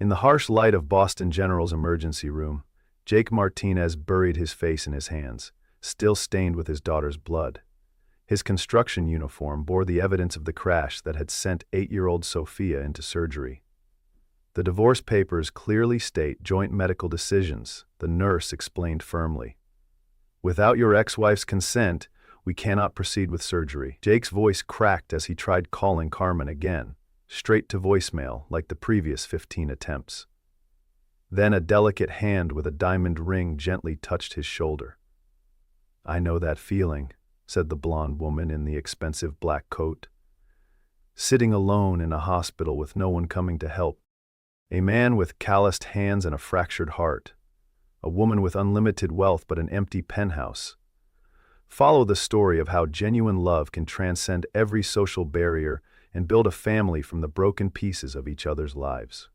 In the harsh light of Boston General's emergency room, Jake Martinez buried his face in his hands, still stained with his daughter's blood. His construction uniform bore the evidence of the crash that had sent 8-year-old Sophia into surgery. The divorce papers clearly state joint medical decisions, the nurse explained firmly. Without your ex-wife's consent, we cannot proceed with surgery. Jake's voice cracked as he tried calling Carmen again, straight to voicemail like the previous 15 attempts. Then a delicate hand with a diamond ring gently touched his shoulder. "I know that feeling," said the blonde woman in the expensive black coat. Sitting alone in a hospital with no one coming to help. A man with calloused hands and a fractured heart. A woman with unlimited wealth but an empty penthouse. Follow the story of how genuine love can transcend every social barrier and build a family from the broken pieces of each other's lives.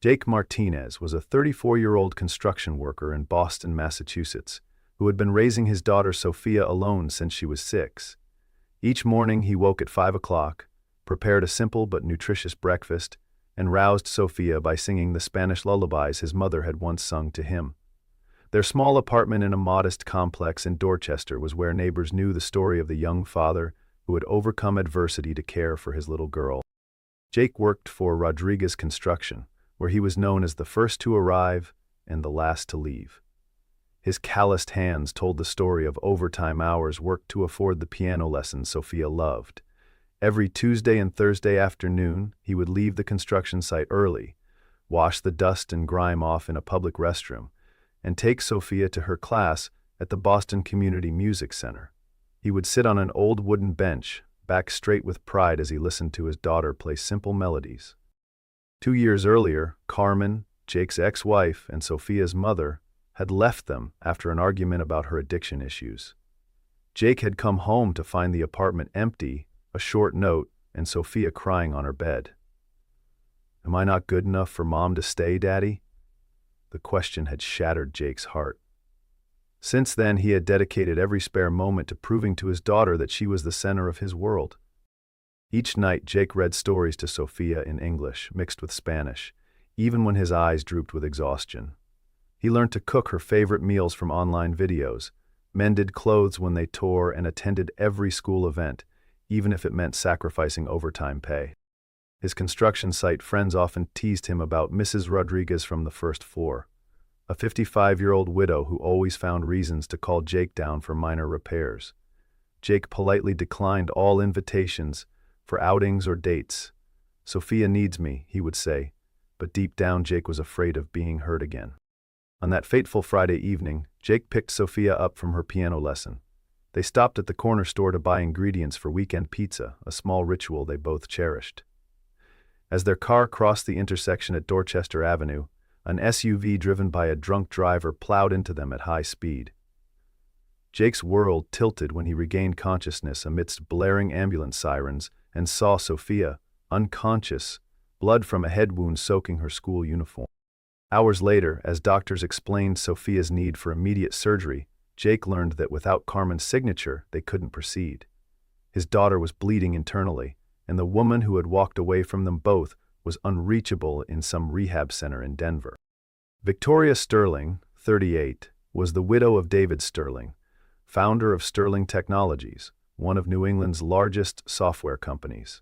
Jake Martinez was a 34-year-old construction worker in Boston, Massachusetts, who had been raising his daughter Sophia alone since she was 6. Each morning he woke at 5 o'clock, prepared a simple but nutritious breakfast, and roused Sophia by singing the Spanish lullabies his mother had once sung to him. Their small apartment in a modest complex in Dorchester was where neighbors knew the story of the young father who had overcome adversity to care for his little girl. Jake worked for Rodriguez Construction, where he was known as the first to arrive and the last to leave. His calloused hands told the story of overtime hours worked to afford the piano lessons Sophia loved. Every Tuesday and Thursday afternoon, he would leave the construction site early, wash the dust and grime off in a public restroom, and take Sophia to her class at the Boston Community Music Center. He would sit on an old wooden bench, back straight with pride as he listened to his daughter play simple melodies. 2 years earlier, Carmen, Jake's ex-wife, and Sophia's mother had left them after an argument about her addiction issues. Jake had come home to find the apartment empty, a short note, and Sophia crying on her bed. "Am I not good enough for Mom to stay, Daddy?" The question had shattered Jake's heart. Since then, he had dedicated every spare moment to proving to his daughter that she was the center of his world. Each night, Jake read stories to Sophia in English, mixed with Spanish, even when his eyes drooped with exhaustion. He learned to cook her favorite meals from online videos, mended clothes when they tore, and attended every school event, even if it meant sacrificing overtime pay. His construction site friends often teased him about Mrs. Rodriguez from the first floor, a 55-year-old widow who always found reasons to call Jake down for minor repairs. Jake politely declined all invitations for outings or dates. "Sophia needs me," he would say, but deep down Jake was afraid of being hurt again. On that fateful Friday evening, Jake picked Sophia up from her piano lesson. They stopped at the corner store to buy ingredients for weekend pizza, a small ritual they both cherished. As their car crossed the intersection at Dorchester Avenue, an SUV driven by a drunk driver plowed into them at high speed. Jake's world tilted when he regained consciousness amidst blaring ambulance sirens and saw Sophia, unconscious, blood from a head wound soaking her school uniform. Hours later, as doctors explained Sophia's need for immediate surgery, Jake learned that without Carmen's signature, they couldn't proceed. His daughter was bleeding internally, and the woman who had walked away from them both was unreachable in some rehab center in Denver. Victoria Sterling, 38, was the widow of David Sterling, founder of Sterling Technologies, one of New England's largest software companies.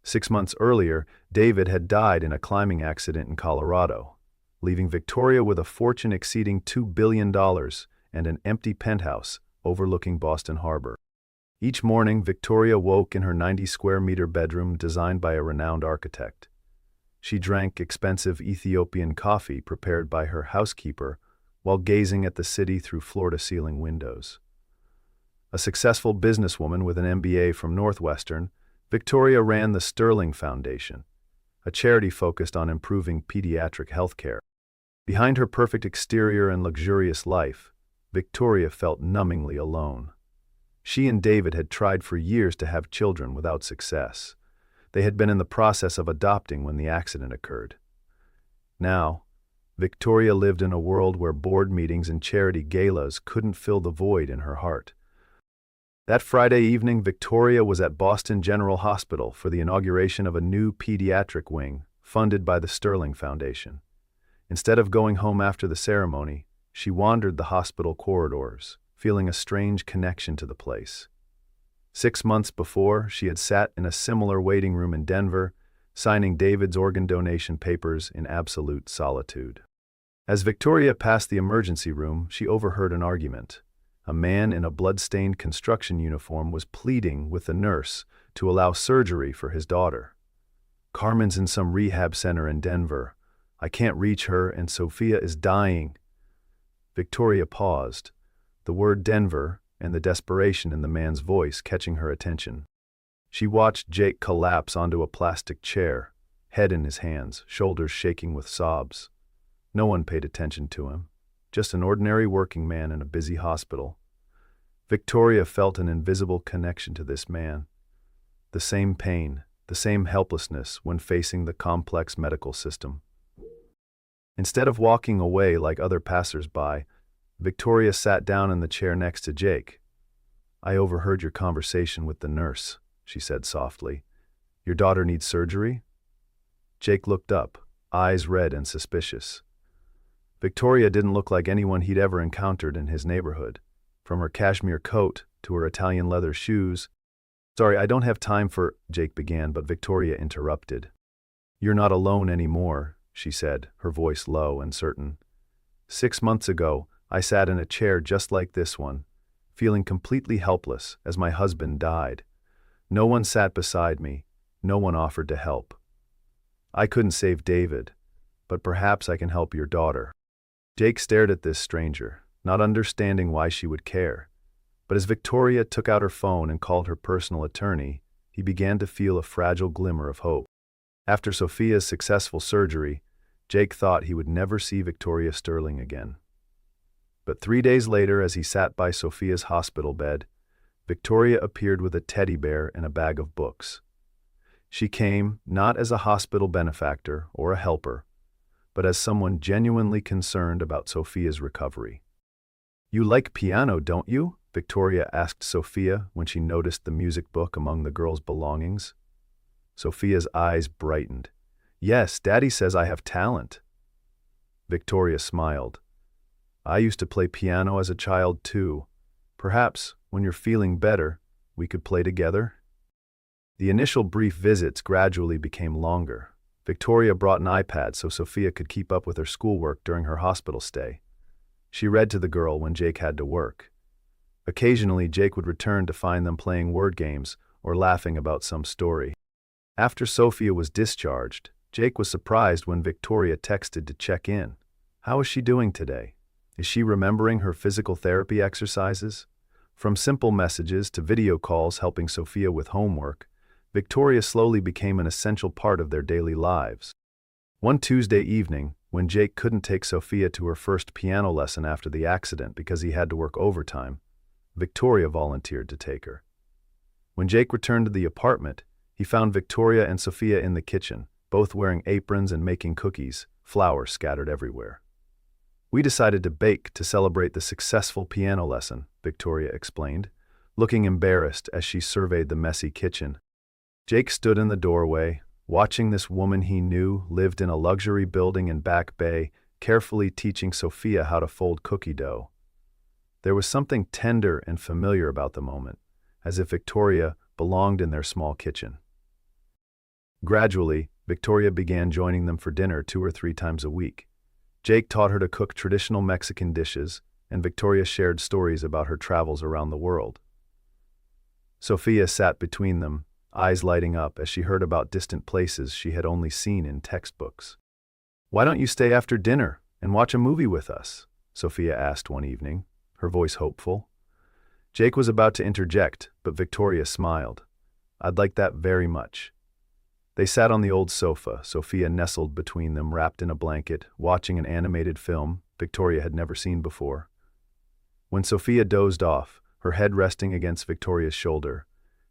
6 months earlier, David had died in a climbing accident in Colorado, leaving Victoria with a fortune exceeding $2 billion and an empty penthouse overlooking Boston Harbor. Each morning, Victoria woke in her 90-square-meter bedroom designed by a renowned architect. She drank expensive Ethiopian coffee prepared by her housekeeper while gazing at the city through floor-to-ceiling windows. A successful businesswoman with an MBA from Northwestern, Victoria ran the Sterling Foundation, a charity focused on improving pediatric health care. Behind her perfect exterior and luxurious life, Victoria felt numbingly alone. She and David had tried for years to have children without success. They had been in the process of adopting when the accident occurred. Now, Victoria lived in a world where board meetings and charity galas couldn't fill the void in her heart. That Friday evening, Victoria was at Boston General Hospital for the inauguration of a new pediatric wing, funded by the Sterling Foundation. Instead of going home after the ceremony, she wandered the hospital corridors, feeling a strange connection to the place. 6 months before, she had sat in a similar waiting room in Denver, signing David's organ donation papers in absolute solitude. As Victoria passed the emergency room, she overheard an argument. A man in a blood-stained construction uniform was pleading with the nurse to allow surgery for his daughter. "Carmen's in some rehab center in Denver. I can't reach her, and Sophia is dying." Victoria paused, the word Denver and the desperation in the man's voice catching her attention. She watched Jake collapse onto a plastic chair, head in his hands, shoulders shaking with sobs. No one paid attention to him, just an ordinary working man in a busy hospital. Victoria felt an invisible connection to this man. The same pain, the same helplessness when facing the complex medical system. Instead of walking away like other passers-by, Victoria sat down in the chair next to Jake. "I overheard your conversation with the nurse," she said softly. "Your daughter needs surgery?" Jake looked up, eyes red and suspicious. Victoria didn't look like anyone he'd ever encountered in his neighborhood, from her cashmere coat to her Italian leather shoes. "Sorry, I don't have time for," Jake began, but Victoria interrupted. "You're not alone anymore," she said, her voice low and certain. "6 months ago, I sat in a chair just like this one, feeling completely helpless as my husband died. No one sat beside me, no one offered to help. I couldn't save David, but perhaps I can help your daughter." Jake stared at this stranger, not understanding why she would care. But as Victoria took out her phone and called her personal attorney, he began to feel a fragile glimmer of hope. After Sophia's successful surgery, Jake thought he would never see Victoria Sterling again. But 3 days later, as he sat by Sophia's hospital bed, Victoria appeared with a teddy bear and a bag of books. She came not as a hospital benefactor or a helper, but as someone genuinely concerned about Sophia's recovery. "You like piano, don't you?" Victoria asked Sophia when she noticed the music book among the girl's belongings. Sophia's eyes brightened. "Yes, Daddy says I have talent." Victoria smiled. "I used to play piano as a child too. Perhaps, when you're feeling better, we could play together?" The initial brief visits gradually became longer. Victoria brought an iPad so Sophia could keep up with her schoolwork during her hospital stay. She read to the girl when Jake had to work. Occasionally, Jake would return to find them playing word games or laughing about some story. After Sophia was discharged, Jake was surprised when Victoria texted to check in. "How is she doing today? Is she remembering her physical therapy exercises?" From simple messages to video calls helping Sophia with homework, Victoria slowly became an essential part of their daily lives. One Tuesday evening, when Jake couldn't take Sophia to her first piano lesson after the accident because he had to work overtime, Victoria volunteered to take her. When Jake returned to the apartment, he found Victoria and Sophia in the kitchen, both wearing aprons and making cookies, flour scattered everywhere. "We decided to bake to celebrate the successful piano lesson," Victoria explained, looking embarrassed as she surveyed the messy kitchen. Jake stood in the doorway, watching this woman he knew lived in a luxury building in Back Bay, carefully teaching Sophia how to fold cookie dough. There was something tender and familiar about the moment, as if Victoria belonged in their small kitchen. Gradually, Victoria began joining them for dinner 2 or 3 times a week. Jake taught her to cook traditional Mexican dishes, and Victoria shared stories about her travels around the world. Sophia sat between them, eyes lighting up as she heard about distant places she had only seen in textbooks. "Why don't you stay after dinner and watch a movie with us?" Sophia asked one evening, her voice hopeful. Jake was about to interject, but Victoria smiled. "I'd like that very much." They sat on the old sofa, Sophia nestled between them, wrapped in a blanket, watching an animated film Victoria had never seen before. When Sophia dozed off, her head resting against Victoria's shoulder,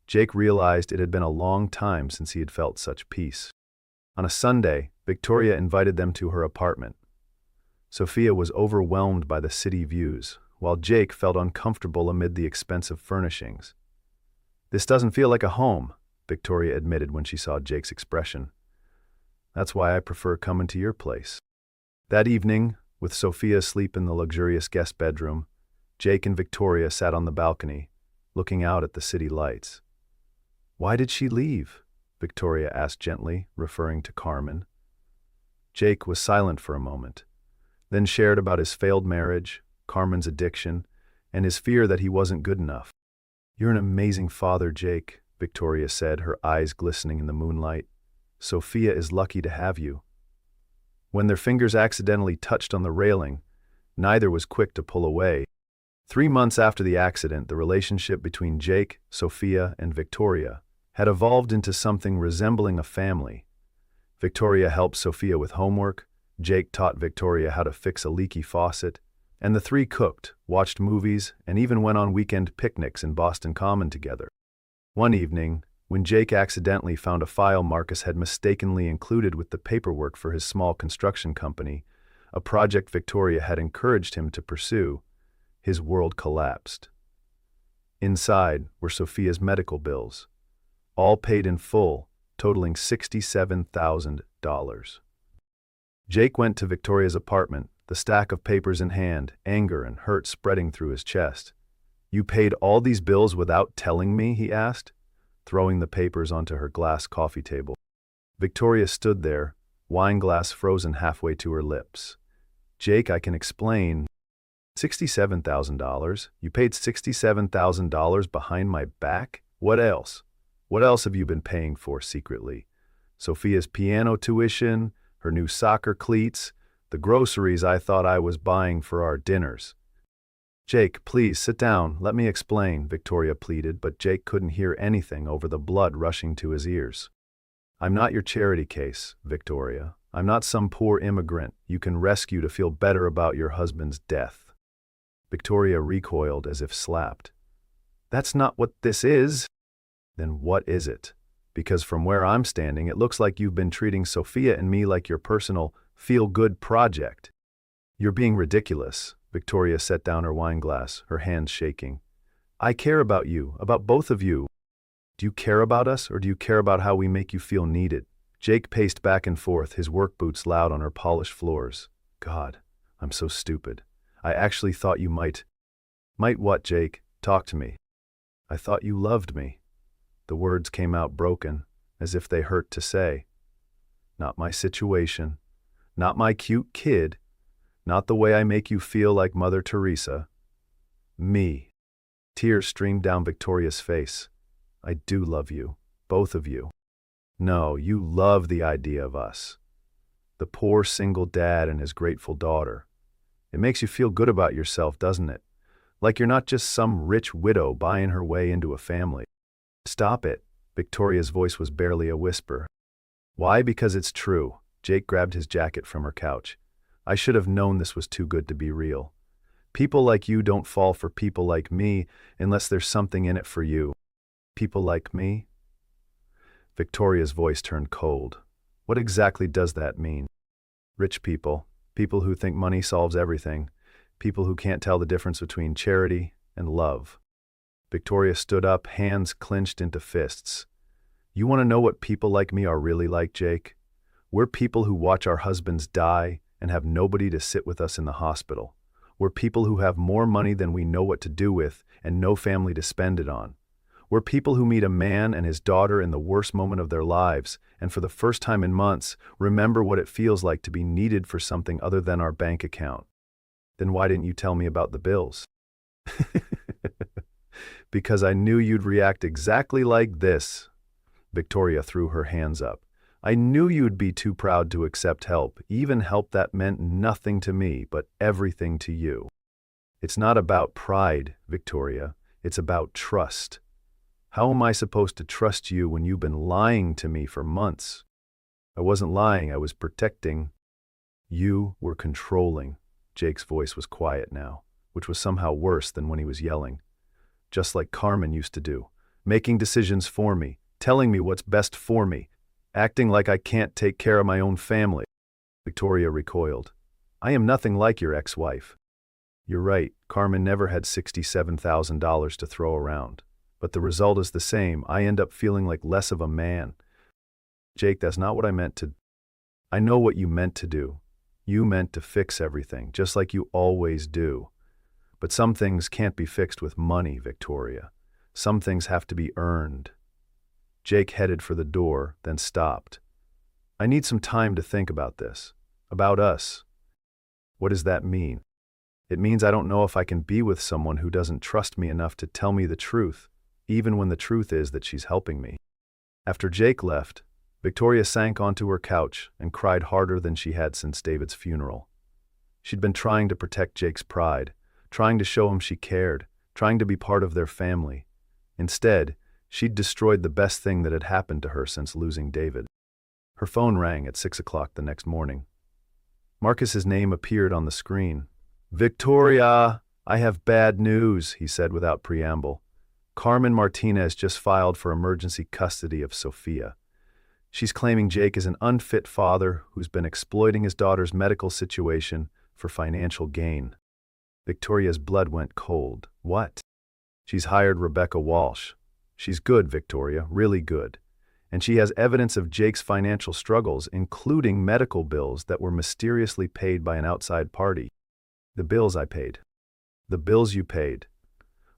Jake realized it had been a long time since he had felt such peace. On a Sunday, Victoria invited them to her apartment. Sophia was overwhelmed by the city views, while Jake felt uncomfortable amid the expensive furnishings. "This doesn't feel like a home," Victoria admitted when she saw Jake's expression. That's why I prefer coming to your place. That evening, with Sophia asleep in the luxurious guest bedroom, Jake and Victoria sat on the balcony, looking out at the city lights. "Why did she leave?" Victoria asked gently, referring to Carmen. Jake was silent for a moment, then shared about his failed marriage, Carmen's addiction, and his fear that he wasn't good enough. "You're an amazing father, Jake," Victoria said, her eyes glistening in the moonlight. "Sophia is lucky to have you." When their fingers accidentally touched on the railing, neither was quick to pull away. 3 months after the accident, the relationship between Jake, Sophia, and Victoria had evolved into something resembling a family. Victoria helped Sophia with homework, Jake taught Victoria how to fix a leaky faucet, and the three cooked, watched movies, and even went on weekend picnics in Boston Common together. One evening, when Jake accidentally found a file Marcus had mistakenly included with the paperwork for his small construction company, a project Victoria had encouraged him to pursue, his world collapsed. Inside were Sophia's medical bills, all paid in full, totaling $67,000. Jake went to Victoria's apartment, the stack of papers in hand, anger and hurt spreading through his chest. "You paid all these bills without telling me?" he asked, throwing the papers onto her glass coffee table. Victoria stood there, wine glass frozen halfway to her lips. "Jake, I can explain." $67,000? You paid $67,000 behind my back? What else? What else have you been paying for secretly? Sophia's piano tuition, her new soccer cleats, the groceries I thought I was buying for our dinners. "Jake, please sit down, let me explain," Victoria pleaded, but Jake couldn't hear anything over the blood rushing to his ears. "I'm not your charity case, Victoria. I'm not some poor immigrant you can rescue to feel better about your husband's death." Victoria recoiled as if slapped. "That's not what this is." "Then what is it? Because from where I'm standing, it looks like you've been treating Sophia and me like your personal feel-good project." "You're being ridiculous." Victoria set down her wine glass, her hands shaking. "I care about you, about both of you." "Do you care about us, or do you care about how we make you feel needed?" Jake paced back and forth, his work boots loud on her polished floors. "God, I'm so stupid. I actually thought you might." "Might what, Jake? Talk to me." "I thought you loved me." The words came out broken, as if they hurt to say. "Not my situation. Not my cute kid. Not the way I make you feel like Mother Teresa. Me." Tears streamed down Victoria's face. "I do love you, both of you." "No, you love the idea of us. The poor single dad and his grateful daughter. It makes you feel good about yourself, doesn't it? Like you're not just some rich widow buying her way into a family." "Stop it." Victoria's voice was barely a whisper. "Why? Because it's true." Jake grabbed his jacket from her couch. "I should have known this was too good to be real. People like you don't fall for people like me unless there's something in it for you." "People like me?" Victoria's voice turned cold. "What exactly does that mean?" "Rich people. People who think money solves everything. People who can't tell the difference between charity and love." Victoria stood up, hands clenched into fists. "You want to know what people like me are really like, Jake? We're people who watch our husbands die and have nobody to sit with us in the hospital. We're people who have more money than we know what to do with and no family to spend it on. We're people who meet a man and his daughter in the worst moment of their lives, and for the first time in months, remember what it feels like to be needed for something other than our bank account." "Then why didn't you tell me about the bills?" "Because I knew you'd react exactly like this." Victoria threw her hands up. "I knew you'd be too proud to accept help, even help that meant nothing to me, but everything to you." "It's not about pride, Victoria. It's about trust. How am I supposed to trust you when you've been lying to me for months?" "I wasn't lying, I was protecting." "You were controlling." Jake's voice was quiet now, which was somehow worse than when he was yelling. "Just like Carmen used to do, making decisions for me, telling me what's best for me, acting like I can't take care of my own family." Victoria recoiled. "I am nothing like your ex-wife." "You're right, Carmen never had $67,000 to throw around. But the result is the same. I end up feeling like less of a man." "Jake, that's not what I meant to..." I know what you meant to do. You meant to fix everything, just like you always do. But some things can't be fixed with money, Victoria. Some things have to be earned. Jake headed for the door, then stopped. I need some time to think about this. About us. What does that mean? It means I don't know if I can be with someone who doesn't trust me enough to tell me the truth, even when the truth is that she's helping me. After Jake left, Victoria sank onto her couch and cried harder than she had since David's funeral. She'd been trying to protect Jake's pride, trying to show him she cared, trying to be part of their family. Instead, she'd destroyed the best thing that had happened to her since losing David. Her phone rang at 6 o'clock the next morning. Marcus's name appeared on the screen. "Victoria, I have bad news," he said without preamble. "Carmen Martinez just filed for emergency custody of Sophia. She's claiming Jake is an unfit father who's been exploiting his daughter's medical situation for financial gain." Victoria's blood went cold. What? She's hired Rebecca Walsh. She's good, Victoria, really good. And she has evidence of Jake's financial struggles, including medical bills that were mysteriously paid by an outside party. The bills I paid. The bills you paid.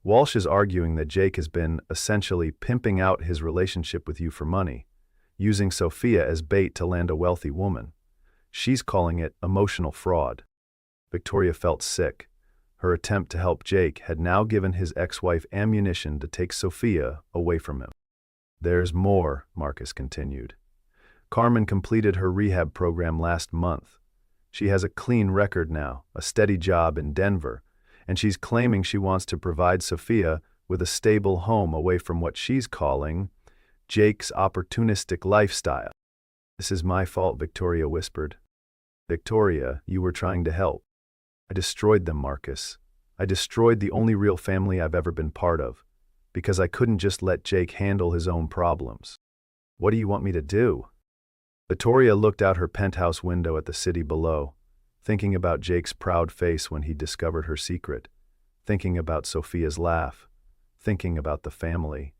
Walsh is arguing that Jake has been essentially pimping out his relationship with you for money, using Sophia as bait to land a wealthy woman. She's calling it emotional fraud. Victoria felt sick. Her attempt to help Jake had now given his ex-wife ammunition to take Sophia away from him. "There's more," Marcus continued. "Carmen completed her rehab program last month. She has a clean record now, a steady job in Denver, and she's claiming she wants to provide Sophia with a stable home away from what she's calling Jake's opportunistic lifestyle." "This is my fault," Victoria whispered. "Victoria, you were trying to help." "I destroyed them, Marcus. I destroyed the only real family I've ever been part of, because I couldn't just let Jake handle his own problems." "What do you want me to do?" Victoria looked out her penthouse window at the city below, thinking about Jake's proud face when he discovered her secret, thinking about Sophia's laugh, thinking about the family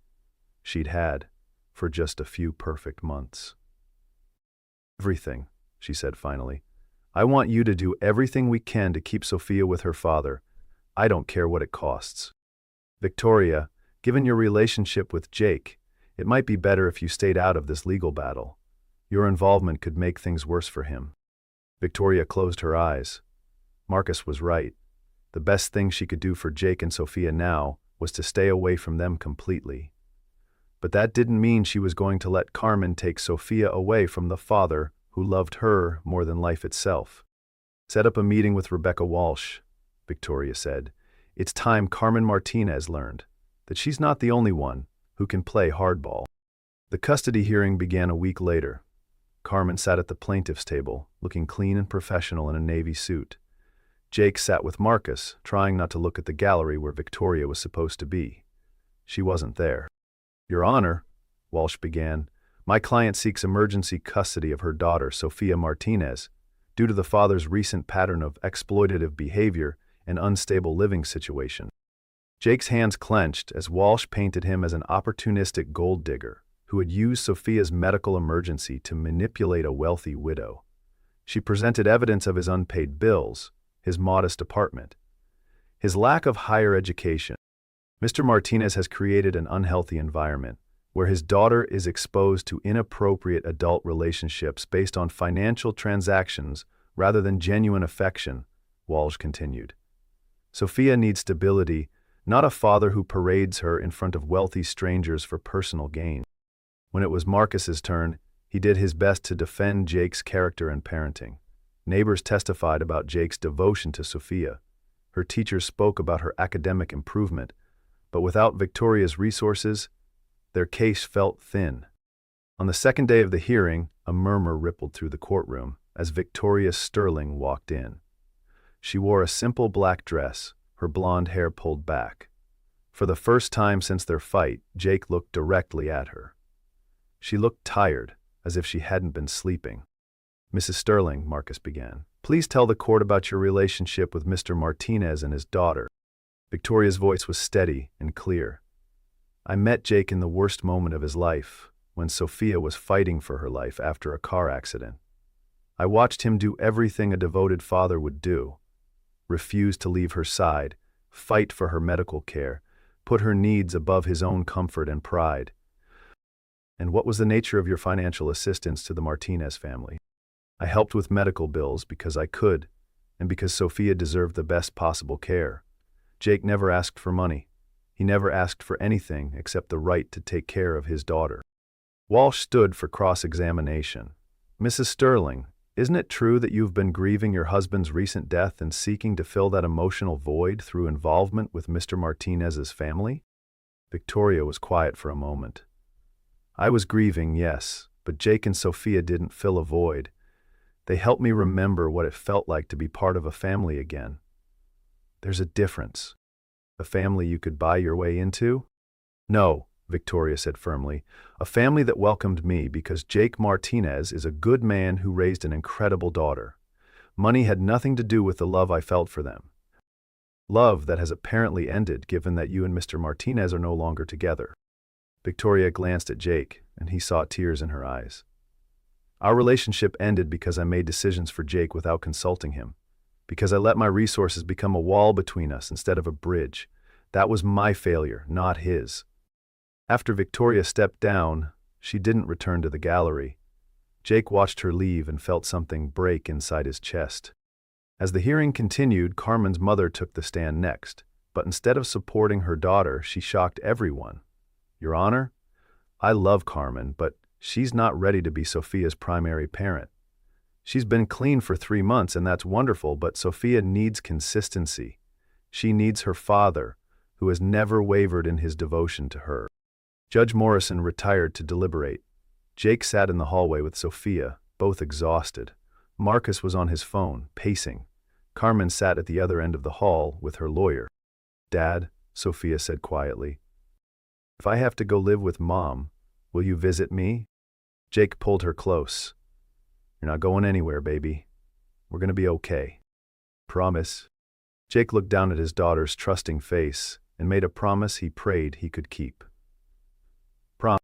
she'd had for just a few perfect months. "Everything," she said finally. "I want you to do everything we can to keep Sophia with her father. I don't care what it costs." "Victoria, given your relationship with Jake, it might be better if you stayed out of this legal battle. Your involvement could make things worse for him." Victoria closed her eyes. Marcus was right. The best thing she could do for Jake and Sophia now was to stay away from them completely. But that didn't mean she was going to let Carmen take Sophia away from the father who loved her more than life itself. "Set up a meeting with Rebecca Walsh," Victoria said. "It's time Carmen Martinez learned that she's not the only one who can play hardball." The custody hearing began a week later. Carmen sat at the plaintiff's table, looking clean and professional in a navy suit. Jake sat with Marcus, trying not to look at the gallery where Victoria was supposed to be. She wasn't there. "Your Honor," Walsh began, "my client seeks emergency custody of her daughter, Sophia Martinez, due to the father's recent pattern of exploitative behavior and unstable living situation." Jake's hands clenched as Walsh painted him as an opportunistic gold digger who had used Sophia's medical emergency to manipulate a wealthy widow. She presented evidence of his unpaid bills, his modest apartment, his lack of higher education. Mr. Martinez has created an unhealthy environment where his daughter is exposed to inappropriate adult relationships based on financial transactions rather than genuine affection, Walsh continued. "Sophia needs stability, not a father who parades her in front of wealthy strangers for personal gain." When it was Marcus's turn, he did his best to defend Jake's character and parenting. Neighbors testified about Jake's devotion to Sophia. Her teachers spoke about her academic improvement, but without Victoria's resources, their case felt thin. On the second day of the hearing, a murmur rippled through the courtroom as Victoria Sterling walked in. She wore a simple black dress, her blonde hair pulled back. For the first time since their fight, Jake looked directly at her. She looked tired, as if she hadn't been sleeping. "Mrs. Sterling," Marcus began, "please tell the court about your relationship with Mr. Martinez and his daughter." Victoria's voice was steady and clear. "I met Jake in the worst moment of his life, when Sophia was fighting for her life after a car accident. I watched him do everything a devoted father would do: refuse to leave her side, fight for her medical care, put her needs above his own comfort and pride. And what was the nature of your financial assistance to the Martinez family? I helped with medical bills because I could, and because Sophia deserved the best possible care. Jake never asked for money. He never asked for anything except the right to take care of his daughter. Walsh stood for cross-examination. Mrs. Sterling, isn't it true that you've been grieving your husband's recent death and seeking to fill that emotional void through involvement with Mr. Martinez's family? Victoria was quiet for a moment. I was grieving, yes, but Jake and Sophia didn't fill a void. They helped me remember what it felt like to be part of a family again. There's a difference. A family you could buy your way into? No, Victoria said firmly. A family that welcomed me because Jake Martinez is a good man who raised an incredible daughter. Money had nothing to do with the love I felt for them. Love that has apparently ended given that you and Mr. Martinez are no longer together. Victoria glanced at Jake, and he saw tears in her eyes. Our relationship ended because I made decisions for Jake without consulting him, because I let my resources become a wall between us instead of a bridge. That was my failure, not his. After Victoria stepped down, she didn't return to the gallery. Jake watched her leave and felt something break inside his chest. As the hearing continued, Carmen's mother took the stand next, but instead of supporting her daughter, she shocked everyone. Your Honor, I love Carmen, but she's not ready to be Sophia's primary parent. She's been clean for 3 months, and that's wonderful, but Sophia needs consistency. She needs her father, who has never wavered in his devotion to her. Judge Morrison retired to deliberate. Jake sat in the hallway with Sophia, both exhausted. Marcus was on his phone, pacing. Carmen sat at the other end of the hall with her lawyer. Dad, Sophia said quietly, if I have to go live with Mom, will you visit me? Jake pulled her close. You're not going anywhere, baby. We're going to be okay. Promise? Jake looked down at his daughter's trusting face and made a promise he prayed he could keep. Promise.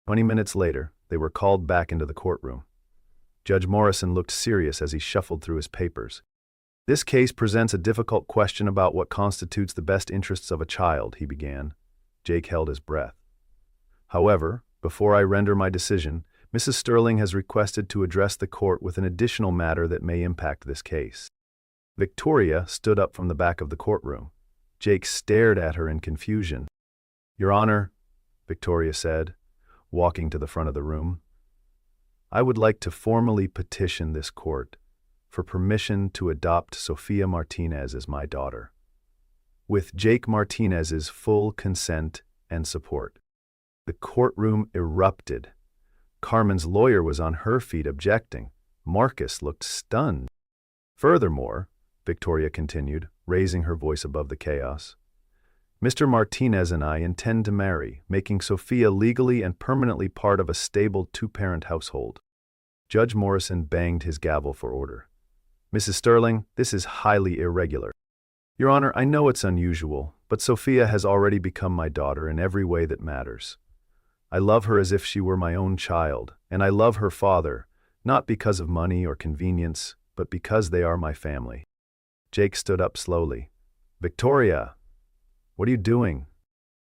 20 minutes later, they were called back into the courtroom. Judge Morrison looked serious as he shuffled through his papers. This case presents a difficult question about what constitutes the best interests of a child, he began. Jake held his breath. However, before I render my decision, Mrs. Sterling has requested to address the court with an additional matter that may impact this case. Victoria stood up from the back of the courtroom. Jake stared at her in confusion. Your Honor, Victoria said, walking to the front of the room, I would like to formally petition this court for permission to adopt Sophia Martinez as my daughter, with Jake Martinez's full consent and support. The courtroom erupted. Carmen's lawyer was on her feet objecting. Marcus looked stunned. Furthermore, Victoria continued, raising her voice above the chaos, Mr. Martinez and I intend to marry, making Sophia legally and permanently part of a stable 2-parent household. Judge Morrison banged his gavel for order. Mrs. Sterling, this is highly irregular. Your Honor, I know it's unusual, but Sophia has already become my daughter in every way that matters. I love her as if she were my own child, and I love her father, not because of money or convenience, but because they are my family. Jake stood up slowly. Victoria, what are you doing?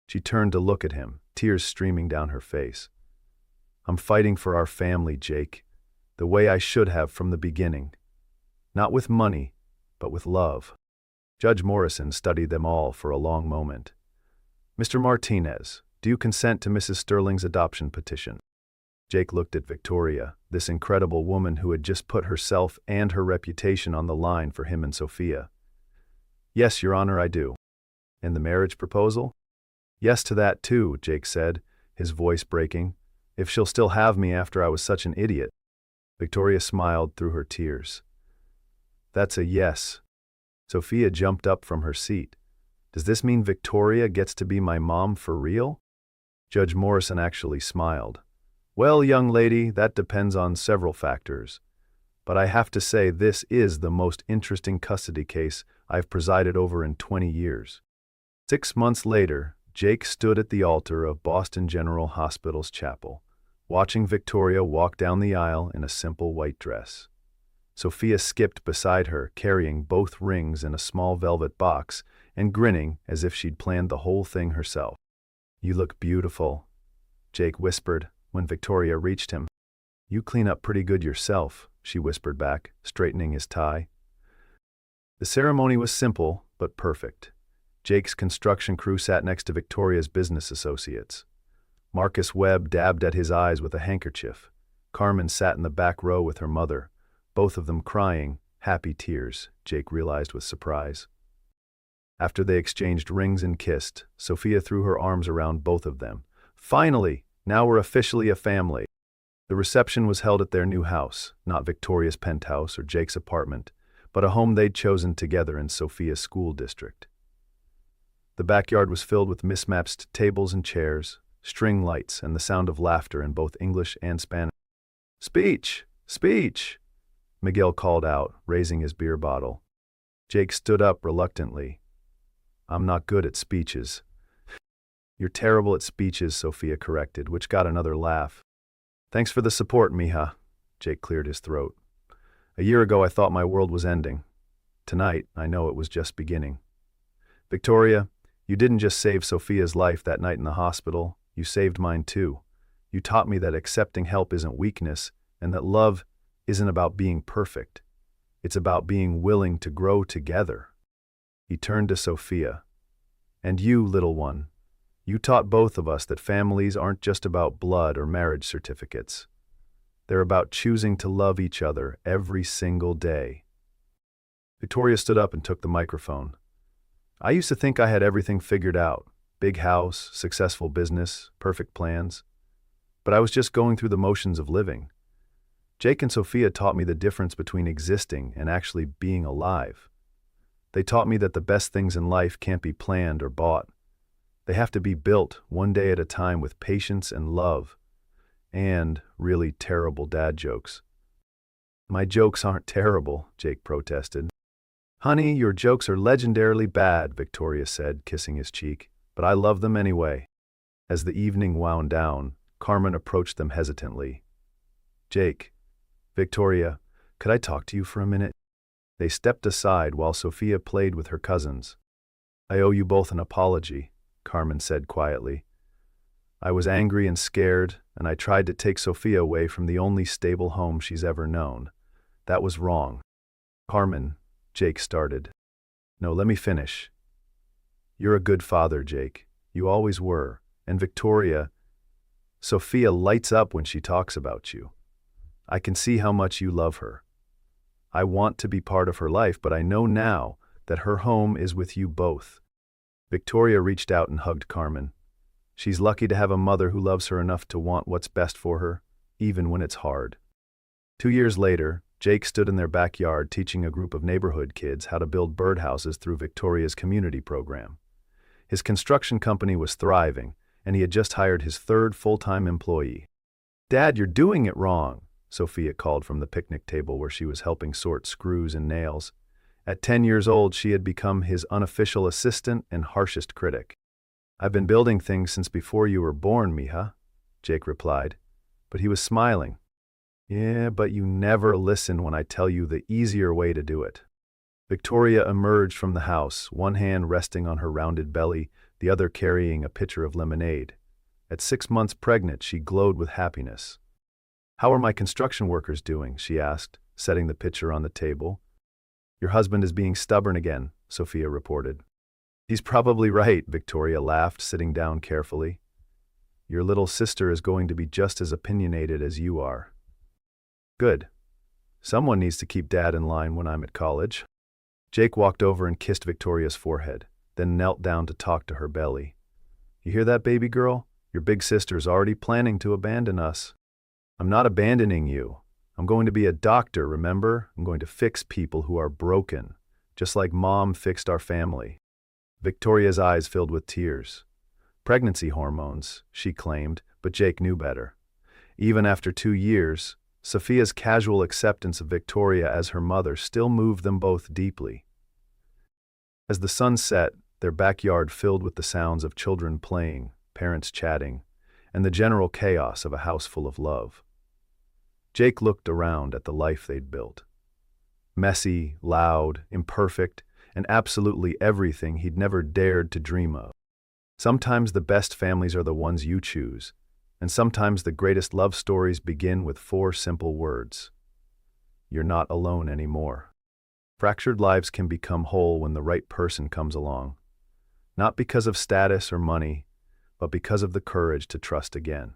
She turned to look at him, tears streaming down her face. I'm fighting for our family, Jake, the way I should have from the beginning. Not with money, but with love. Judge Morrison studied them all for a long moment. Mr. Martinez, do you consent to Mrs. Sterling's adoption petition? Jake looked at Victoria, this incredible woman who had just put herself and her reputation on the line for him and Sophia. Yes, Your Honor, I do. And the marriage proposal? Yes to that too, Jake said, his voice breaking. If she'll still have me after I was such an idiot. Victoria smiled through her tears. That's a yes. Sophia jumped up from her seat. Does this mean Victoria gets to be my mom for real? Judge Morrison actually smiled. Well, young lady, that depends on several factors. But I have to say this is the most interesting custody case I've presided over in 20 years. 6 months later, Jake stood at the altar of Boston General Hospital's chapel, watching Victoria walk down the aisle in a simple white dress. Sophia skipped beside her, carrying both rings in a small velvet box and grinning as if she'd planned the whole thing herself. "You look beautiful," Jake whispered when Victoria reached him. "You clean up pretty good yourself," she whispered back, straightening his tie. The ceremony was simple but perfect. Jake's construction crew sat next to Victoria's business associates. Marcus Webb dabbed at his eyes with a handkerchief. Carmen sat in the back row with her mother, both of them crying, happy tears, Jake realized with surprise. After they exchanged rings and kissed, Sophia threw her arms around both of them. "Finally, now we're officially a family." The reception was held at their new house, not Victoria's penthouse or Jake's apartment, but a home they'd chosen together in Sophia's school district. The backyard was filled with mismatched tables and chairs, string lights, and the sound of laughter in both English and Spanish. "Speech! Speech!" Miguel called out, raising his beer bottle. Jake stood up reluctantly. "I'm not good at speeches." "You're terrible at speeches," Sophia corrected, which got another laugh. "Thanks for the support, mija." Jake cleared his throat. "A year ago I thought my world was ending. Tonight, I know it was just beginning." "Victoria, you didn't just save Sophia's life that night in the hospital, you saved mine too. You taught me that accepting help isn't weakness, and that love isn't about being perfect. It's about being willing to grow together." He turned to Sophia. "And you, little one, you taught both of us that families aren't just about blood or marriage certificates. They're about choosing to love each other every single day." Victoria stood up and took the microphone. "I used to think I had everything figured out. Big house, successful business, perfect plans. But I was just going through the motions of living. Jake and Sophia taught me the difference between existing and actually being alive. They taught me that the best things in life can't be planned or bought. They have to be built one day at a time with patience and love. And really terrible dad jokes." "My jokes aren't terrible," Jake protested. "Honey, your jokes are legendarily bad," Victoria said, kissing his cheek, "but I love them anyway." As the evening wound down, Carmen approached them hesitantly. "Jake, Victoria, could I talk to you for a minute?" They stepped aside while Sophia played with her cousins. "I owe you both an apology," Carmen said quietly. "I was angry and scared, and I tried to take Sophia away from the only stable home she's ever known. That was wrong." "Carmen," Jake started. "No, let me finish. You're a good father, Jake. You always were. And Victoria, Sophia lights up when she talks about you. I can see how much you love her. I want to be part of her life, but I know now that her home is with you both." Victoria reached out and hugged Carmen. She's lucky to have a mother who loves her enough to want what's best for her, even when it's hard. 2 years later, Jake stood in their backyard teaching a group of neighborhood kids how to build birdhouses through Victoria's community program. His construction company was thriving, and he had just hired his 3rd full-time employee. "Dad, you're doing it wrong," Sophia called from the picnic table where she was helping sort screws and nails. At 10 years old, she had become his unofficial assistant and harshest critic. "I've been building things since before you were born, mija," Jake replied, but he was smiling. "Yeah, but you never listen when I tell you the easier way to do it." Victoria emerged from the house, one hand resting on her rounded belly, the other carrying a pitcher of lemonade. At 6 months pregnant, she glowed with happiness. "How are my construction workers doing?" she asked, setting the pitcher on the table. "Your husband is being stubborn again," Sophia reported. "He's probably right," Victoria laughed, sitting down carefully. "Your little sister is going to be just as opinionated as you are." "Good. Someone needs to keep Dad in line when I'm at college." Jake walked over and kissed Victoria's forehead, then knelt down to talk to her belly. "You hear that, baby girl? Your big sister's already planning to abandon us." "I'm not abandoning you. I'm going to be a doctor, remember? I'm going to fix people who are broken, just like Mom fixed our family." Victoria's eyes filled with tears. Pregnancy hormones, she claimed, but Jake knew better. Even after 2 years, Sophia's casual acceptance of Victoria as her mother still moved them both deeply. As the sun set, their backyard filled with the sounds of children playing, parents chatting, and the general chaos of a house full of love. Jake looked around at the life they'd built. Messy, loud, imperfect, and absolutely everything he'd never dared to dream of. Sometimes the best families are the ones you choose, and sometimes the greatest love stories begin with 4 simple words. You're not alone anymore. Fractured lives can become whole when the right person comes along, not because of status or money, but because of the courage to trust again.